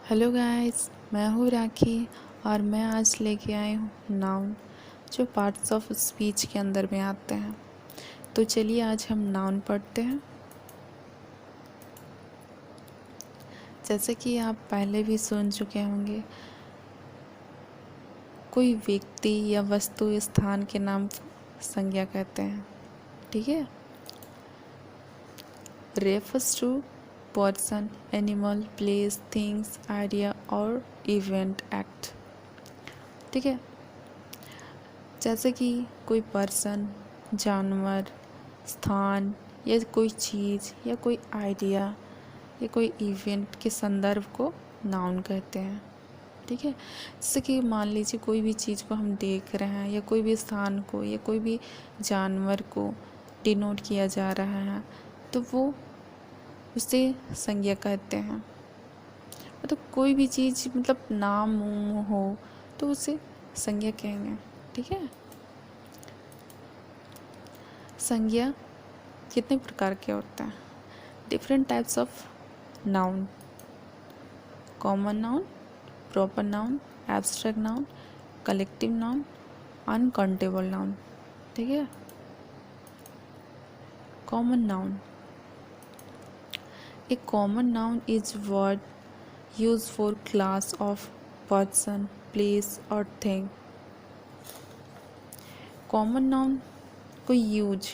Hello guys, मैं हूँ राखी और मैं आज लेके आई हूँ नाउन जो पार्ट्स ऑफ स्पीच के अंदर में आते हैं। तो चलिए आज हम नाउन पढ़ते हैं। जैसे कि आप पहले भी सुन चुके होंगे, कोई व्यक्ति या वस्तु स्थान के नाम को संज्ञा कहते हैं। ठीक है। Refers to person, animal, place, things, idea और इवेंट, एक्ट। ठीक है। जैसे कि कोई पर्सन, जानवर, स्थान या कोई चीज़ या कोई आइडिया या कोई इवेंट के संदर्भ को नाउन कहते हैं। ठीक है। जैसे कि मान लीजिए कोई भी चीज़ को हम देख रहे हैं या कोई भी स्थान को या कोई भी जानवर को डिनोट किया जा रहा है तो वो उसे संज्ञा कहते हैं। मतलब कोई भी चीज़ मतलब नाम हो तो उसे संज्ञा कहेंगे। ठीक है। संज्ञा कितने प्रकार के होते हैं? Different types of noun: common noun, proper noun, abstract noun, collective noun, uncountable noun. ठीक है। Common noun: A common noun is word use for class of person, place और थिंग। कॉमन नाउन को यूज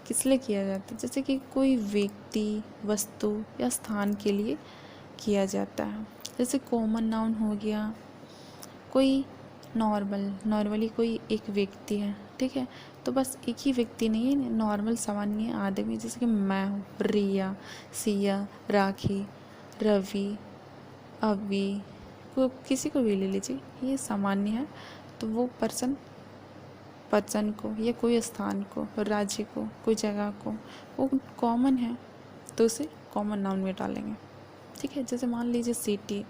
किस लिए किया जाता है? जैसे कि कोई व्यक्ति, वस्तु या स्थान के लिए किया जाता है। जैसे कॉमन नाउन हो गया कोई नॉर्मली कोई एक व्यक्ति है। ठीक है। तो बस एक ही व्यक्ति नहीं है, नॉर्मल सामान्य आदमी, जैसे कि मैं हूँ, रिया, सिया, राखी, रवि, अभी, किसी को भी ले लीजिए, ये सामान्य है। तो वो पर्सन को या कोई स्थान को, राज्य को, कोई जगह को, वो कॉमन है तो उसे कॉमन नाउन में डालेंगे। ठीक है। जैसे मान लीजिए सिटी,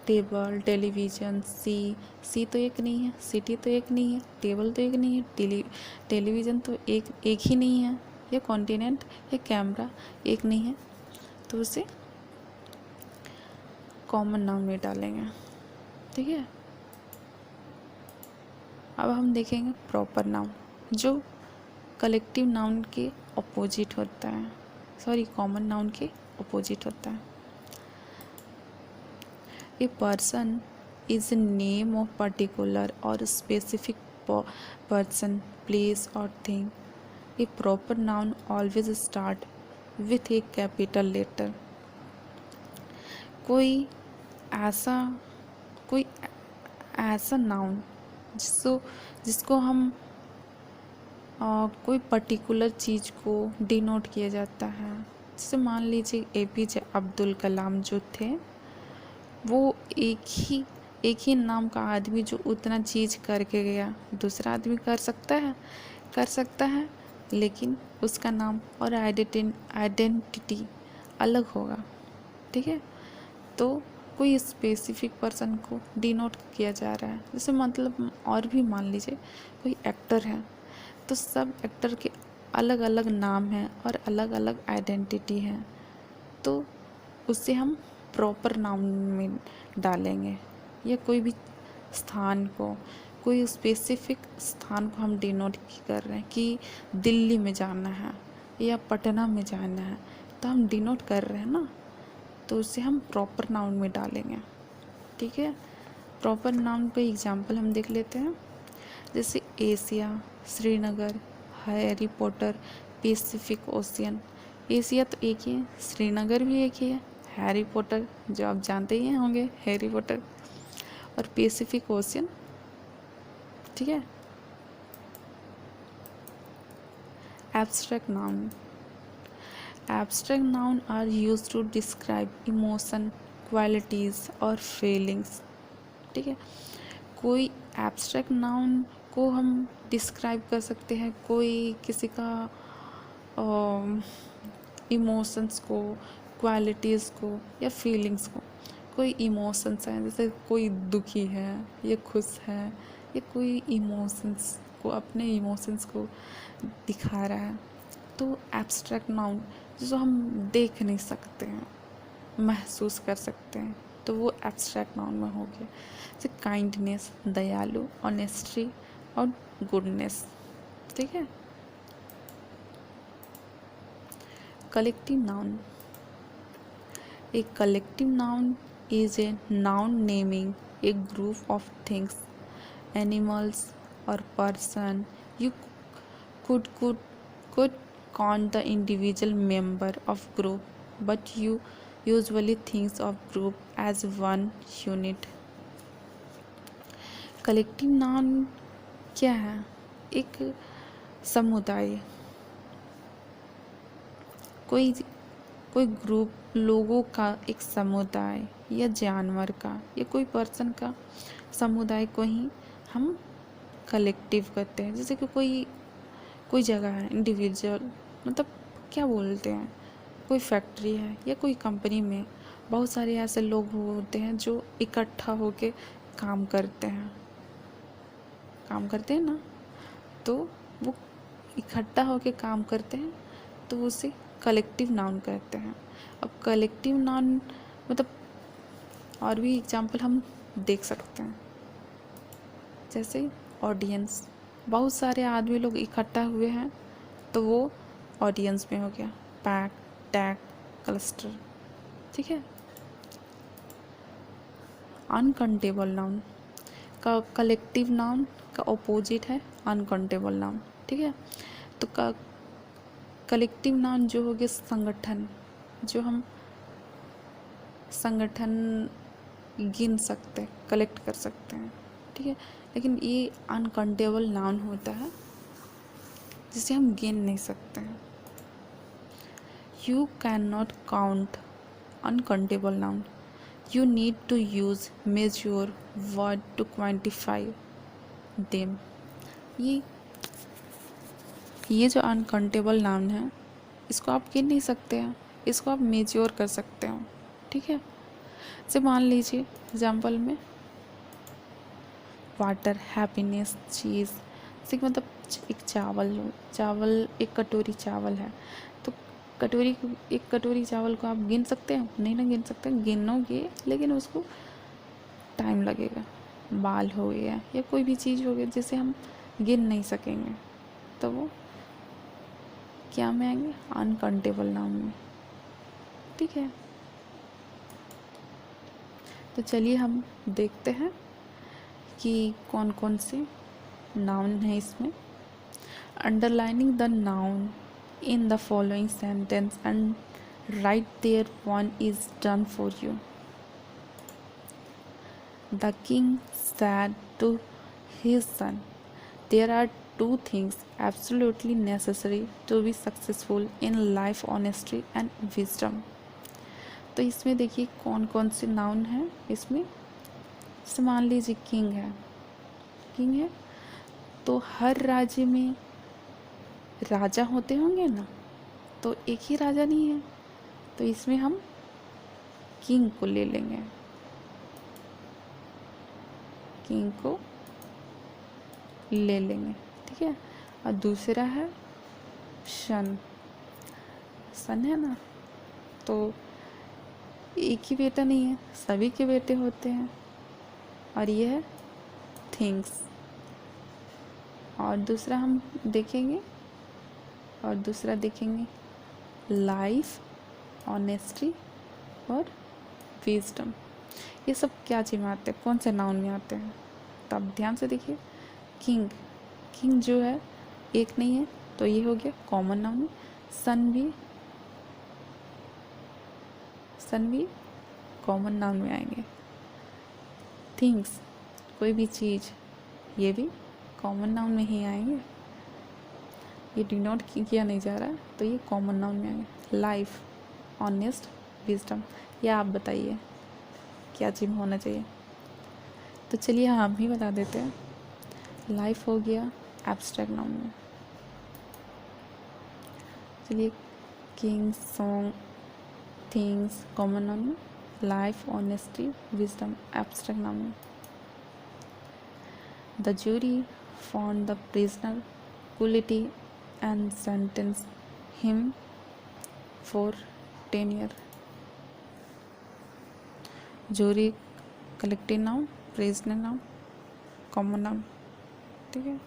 टेबल, टेलीविज़न, सी तो एक नहीं है, सिटी तो एक नहीं है, टेबल तो एक नहीं है, टेलीविज़न तो एक ही नहीं है, या कॉन्टिनेंट या कैमरा एक नहीं है, तो उसे कॉमन नाउन में डालेंगे। ठीक है। अब हम देखेंगे प्रॉपर नाउन, जो कलेक्टिव नाउन के अपोजिट होता है, कॉमन नाउन के अपोजिट होता है। A person is a name of particular और स्पेसिफिक पर्सन, प्लेस और thing. A proper noun always start with a capital letter. कोई ऐसा नाउन जिसको हम कोई पर्टिकुलर चीज़ को डिनोट किया जाता है। जैसे मान लीजिए APJ अब्दुल कलाम जो थे, वो एक ही नाम का आदमी जो उतना चीज़ करके गया, दूसरा आदमी कर सकता है, लेकिन उसका नाम और आइडेंटिटी अलग होगा। ठीक है। तो कोई स्पेसिफिक पर्सन को डिनोट किया जा रहा है। जैसे मतलब और भी मान लीजिए कोई एक्टर है, तो सब एक्टर के अलग अलग नाम हैं और अलग अलग आइडेंटिटी है, तो उसे हम प्रॉपर नाउन में डालेंगे। या कोई भी स्थान को, कोई स्पेसिफिक स्थान को हम डिनोट कर रहे हैं कि दिल्ली में जाना है या पटना में जाना है, तो हम डिनोट कर रहे हैं ना, तो उसे हम प्रॉपर नाउन में डालेंगे। ठीक है। प्रॉपर नाउन का एग्जाम्पल हम देख लेते हैं। जैसे Asia, Srinagar, Harry Potter, Pacific ocean. Asia तो एक ही है, श्रीनगर भी एक ही है, हैरी पॉटर जो आप जानते ही होंगे, हैरी पॉटर, और पैसिफिक ओशियन। ठीक है। Abstract noun are used to describe emotion, qualities और फीलिंग्स। ठीक है। कोई एब्स्ट्रैक्ट नाउन को हम डिस्क्राइब कर सकते हैं, कोई किसी का इमोशंस को, क्वालिटीज़ को या फीलिंग्स को। कोई इमोशंस हैं, जैसे कोई दुखी है या खुश है, या कोई इमोशंस को, अपने इमोशंस को दिखा रहा है, तो एब्स्ट्रैक्ट नाउन जो हम देख नहीं सकते हैं, महसूस कर सकते हैं, तो वो एब्स्ट्रैक्ट नाउन में हो गया। जैसे काइंडनेस, दयालु, ऑनेस्टी और गुडनेस। ठीक है। Collective noun. A collective noun is a noun naming a group of things, animals, or person. You could count the individual member of group, but you usually think of group as one unit. Collective noun क्या है? एक समुदाय, कोई कोई group लोगों का एक समुदाय, या जानवर का, या कोई पर्सन का समुदाय को ही हम कलेक्टिव कहते हैं। जैसे कि कोई जगह है, इंडिविजुअल, मतलब क्या बोलते हैं, कोई फैक्ट्री है या कोई कंपनी में बहुत सारे ऐसे लोग होते हैं जो इकट्ठा होके काम करते हैं ना, तो वो इकट्ठा होके काम करते हैं, तो उसे कलेक्टिव नाउन कहते हैं। अब कलेक्टिव नाउन मतलब और भी एग्जाम्पल हम देख सकते हैं, जैसे ऑडियंस, बहुत सारे आदमी लोग इकट्ठा हुए हैं, तो वो ऑडियंस में हो गया। Pack, tag, cluster. ठीक है। अनकाउंटेबल नाउन का कलेक्टिव नाउन का ऑपोजिट है अनकाउंटेबल नाउन। ठीक है। तो कलेक्टिव नाउन जो हो गया संगठन, जो हम संगठन गिन सकते हैं, कलेक्ट कर सकते हैं। ठीक है। लेकिन ये अनकाउंटेबल नाउन होता है जिसे हम गिन नहीं सकते हैं। You can not count uncountable noun, you need to use measure word to quantify them. ये जो अनकाउंटेबल नाउन है, इसको आप गिन नहीं सकते हैं, इसको आप मेजर कर सकते हो। ठीक है। जैसे मान लीजिए एग्जाम्पल में वाटर, हैप्पीनेस, चीज़, जैसे मतलब एक चावल एक कटोरी चावल है, तो एक कटोरी चावल को आप गिन सकते हैं? नहीं ना गिन सकते। गिनोगे लेकिन उसको टाइम लगेगा। बाल हो गया या कोई भी चीज़ हो गई जिसे हम गिन नहीं सकेंगे, तो वो क्या में आएंगे? अनकाउंटेबल नाउन में। ठीक है। तो चलिए हम देखते हैं कि कौन कौन से नाउन है इसमें। Underlining the noun in the following sentence and write there one is done for you. The king said to his son, there are two things absolutely necessary to be successful in life: honesty and wisdom. तो इसमें देखिए कौन कौन से noun हैं इसमें। जैसे मान लीजिए किंग है, तो हर राज्य में राजा होते होंगे ना, तो एक ही राजा नहीं है, तो इसमें हम किंग को ले लेंगे, किंग को ले लेंगे। ठीक है। और दूसरा है सन है ना, तो एक ही बेटा नहीं है, सभी के बेटे होते हैं। और ये है थिंग्स। और दूसरा हम देखेंगे लाइफ, ऑनेस्टी और विजडम। ये सब क्या चीज़ में आते हैं, कौन से नाउन में आते हैं? तो आप ध्यान से देखिए। किंग जो है एक नहीं है, तो ये हो गया कॉमन नाउन में। सन भी कॉमन नाउन में आएंगे। थिंग्स, कोई भी चीज़, ये भी कॉमन नाउन में ही आएंगे। ये डिनोट किया नहीं जा रहा, तो ये कॉमन नाउन में आएंगे। Life, honest, wisdom. या आप बताइए क्या चीज़ होना चाहिए? तो चलिए हम ही बता देते हैं। लाइफ हो गया एब्स्ट्रैक्ट नाउन में। चलिए king, song, things common noun में, life, honesty, wisdom abstract noun में। The jury found the prisoner guilty and sentenced him for 10 years. Jury collective noun, present noun, common noun. ठीक है।